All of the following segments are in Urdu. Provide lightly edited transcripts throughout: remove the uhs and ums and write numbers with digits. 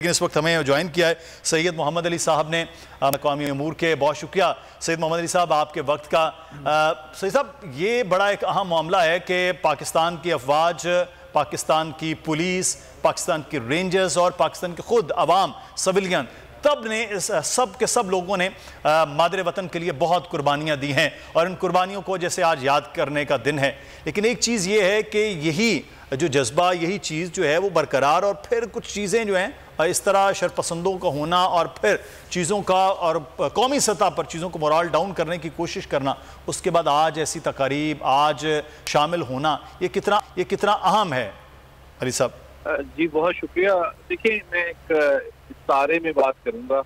لیکن اس وقت ہمیں جوائن کیا ہے سید محمد علی صاحب نے اقوامی امور کے. بہت شکریہ سید محمد علی صاحب آپ کے وقت کا. سید صاحب یہ بڑا ایک اہم معاملہ ہے کہ پاکستان کی افواج، پاکستان کی پولیس، پاکستان کی رینجرز اور پاکستان کے خود عوام سویلین تب نے سب کے سب لوگوں نے مادر وطن کے لیے بہت قربانیاں دی ہیں اور ان قربانیوں کو جیسے آج یاد کرنے کا دن ہے. لیکن ایک چیز یہ ہے کہ یہی جو جذبہ، یہی چیز جو ہے وہ برقرار، اور پھر کچھ چیزیں جو ہیں اس طرح شرپسندوں کا ہونا اور پھر چیزوں کا اور قومی سطح پر چیزوں کو مورال ڈاؤن کرنے کی کوشش کرنا، اس کے بعد آج ایسی تقاریب، آج شامل ہونا، یہ کتنا اہم ہے علی صاحب؟ جی بہت شکریہ. دیکھیں میں ایک سارے میں بات کروں گا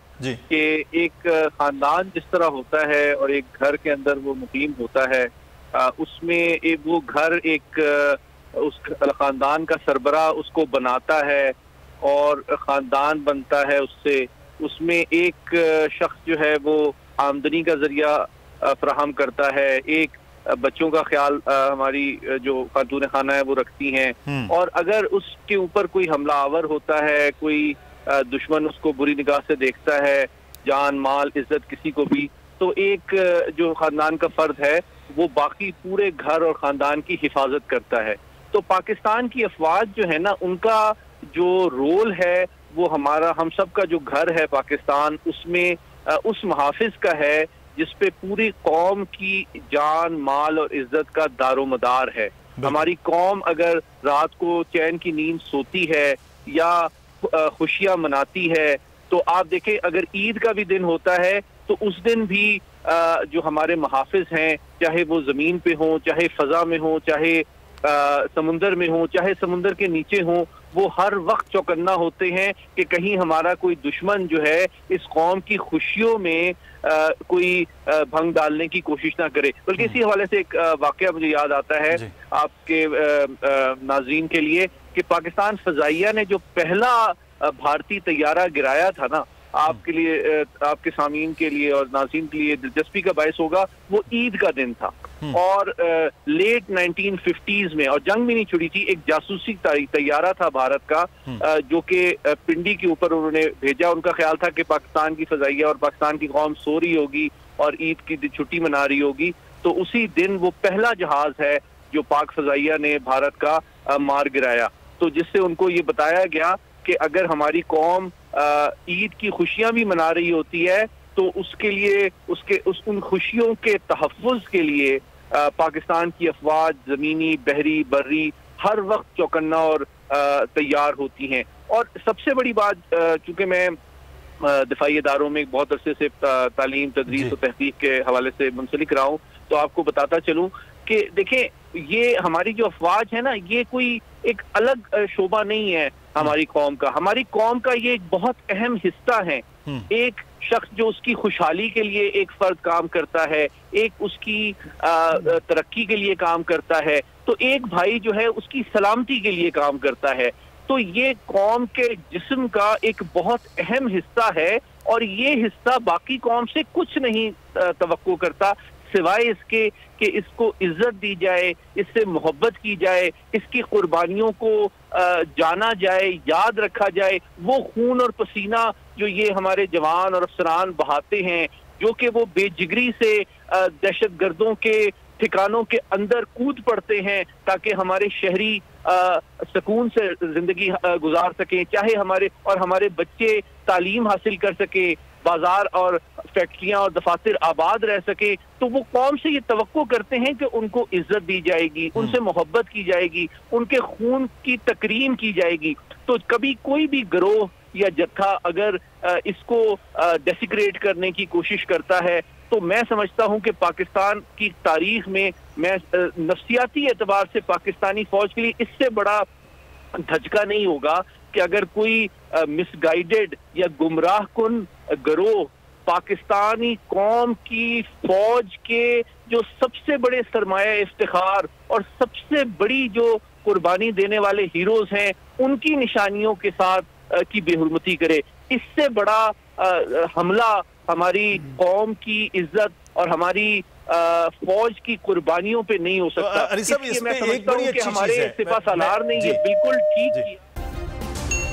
کہ ایک خاندان جس طرح ہوتا ہے اور ایک گھر کے اندر وہ مقیم ہوتا ہے، اس میں وہ گھر ایک اس خاندان کا سربراہ اس کو بناتا ہے اور خاندان بنتا ہے اس میں ایک شخص جو ہے وہ آمدنی کا ذریعہ فراہم کرتا ہے، ایک بچوں کا خیال ہماری جو خاتون خانہ ہے وہ رکھتی ہیں، اور اگر اس کے اوپر کوئی حملہ آور ہوتا ہے، کوئی دشمن اس کو بری نگاہ سے دیکھتا ہے، جان مال عزت کسی کو بھی، تو ایک جو خاندان کا فرد ہے وہ باقی پورے گھر اور خاندان کی حفاظت کرتا ہے. تو پاکستان کی افواج جو ہے نا، ان کا جو رول ہے وہ ہم سب کا جو گھر ہے پاکستان، اس میں اس محافظ کا ہے جس پہ پوری قوم کی جان مال اور عزت کا دار و مدار ہے. ہماری قوم اگر رات کو چین کی نیند سوتی ہے یا خوشیاں مناتی ہے، تو آپ دیکھیں اگر عید کا بھی دن ہوتا ہے تو اس دن بھی جو ہمارے محافظ ہیں، چاہے وہ زمین پہ ہوں، چاہے فضا میں ہوں، چاہے سمندر میں ہوں، چاہے سمندر کے نیچے ہوں، وہ ہر وقت چوکنا ہوتے ہیں کہ کہیں ہمارا کوئی دشمن جو ہے اس قوم کی خوشیوں میں کوئی بھنگ ڈالنے کی کوشش نہ کرے. بلکہ اسی حوالے سے ایک واقعہ مجھے یاد آتا ہے آپ کے ناظرین کے لیے کہ پاکستان فضائیہ نے جو پہلا بھارتی طیارہ گرایا تھا نا، آپ کے لیے، آپ کے سامعین کے لیے اور ناظرین کے لیے دلچسپی کا باعث ہوگا، وہ عید کا دن تھا اور لیٹ 1950s میں، اور جنگ بھی نہیں چھڑی تھی. ایک جاسوسی طیارہ تھا بھارت کا جو کہ پنڈی کے اوپر انہوں نے بھیجا. ان کا خیال تھا کہ پاکستان کی فضائیہ اور پاکستان کی قوم سو رہی ہوگی اور عید کی چھٹی منا رہی ہوگی، تو اسی دن وہ پہلا جہاز ہے جو پاک فضائیہ نے بھارت کا مار گرایا. تو جس سے ان کو یہ بتایا گیا کہ اگر ہماری قوم عید کی خوشیاں بھی منا رہی ہوتی ہے تو اس کے لیے ان خوشیوں کے تحفظ کے لیے پاکستان کی افواج زمینی، بحری، بری ہر وقت چوکنا اور تیار ہوتی ہیں. اور سب سے بڑی بات، چونکہ میں دفاعی اداروں میں بہت عرصے سے تعلیم، تدریس و تحقیق کے حوالے سے منسلک رہا ہوں، تو آپ کو بتاتا چلوں کہ دیکھیں یہ ہماری جو افواج ہے نا، یہ کوئی ایک الگ شعبہ نہیں ہے ہماری قوم کا. ہماری قوم کا یہ ایک بہت اہم حصہ ہے. ایک شخص جو اس کی خوشحالی کے لیے ایک فرد کام کرتا ہے، ایک اس کی ترقی کے لیے کام کرتا ہے، تو ایک بھائی جو ہے اس کی سلامتی کے لیے کام کرتا ہے. تو یہ قوم کے جسم کا ایک بہت اہم حصہ ہے، اور یہ حصہ باقی قوم سے کچھ نہیں توقع کرتا سوائے اس کے کہ اس کو عزت دی جائے، اس سے محبت کی جائے، اس کی قربانیوں کو جانا جائے، یاد رکھا جائے. وہ خون اور پسینہ جو یہ ہمارے جوان اور افسران بہاتے ہیں، جو کہ وہ بے جگری سے دہشت گردوں کے ٹھکانوں کے اندر کود پڑتے ہیں تاکہ ہمارے شہری سکون سے زندگی گزار سکیں، چاہے ہمارے بچے تعلیم حاصل کر سکیں، بازار اور فیکٹریاں اور دفاتر آباد رہ سکے. تو وہ قوم سے یہ توقع کرتے ہیں کہ ان کو عزت دی جائے گی، ان سے محبت کی جائے گی، ان کے خون کی تکریم کی جائے گی. تو کبھی کوئی بھی گروہ یا جتھا اگر اس کو ڈیسیگریٹ کرنے کی کوشش کرتا ہے، تو میں سمجھتا ہوں کہ پاکستان کی تاریخ میں نفسیاتی اعتبار سے پاکستانی فوج کے لیے اس سے بڑا دھچکا نہیں ہوگا کہ اگر کوئی مس گائیڈڈ یا گمراہ کن گروہ پاکستانی قوم کی فوج کے جو سب سے بڑے سرمایہ افتخار اور سب سے بڑی جو قربانی دینے والے ہیروز ہیں، ان کی نشانیوں کے ساتھ کی بے حرمتی کرے. اس سے بڑا حملہ ہماری قوم کی عزت اور ہماری فوج کی قربانیوں پہ نہیں ہو سکتا. علی صاحب، اس میں ایک بڑی اچھی چیز ہے، ہمارے سپہ سالار نے یہ بالکل ٹھیک کیا.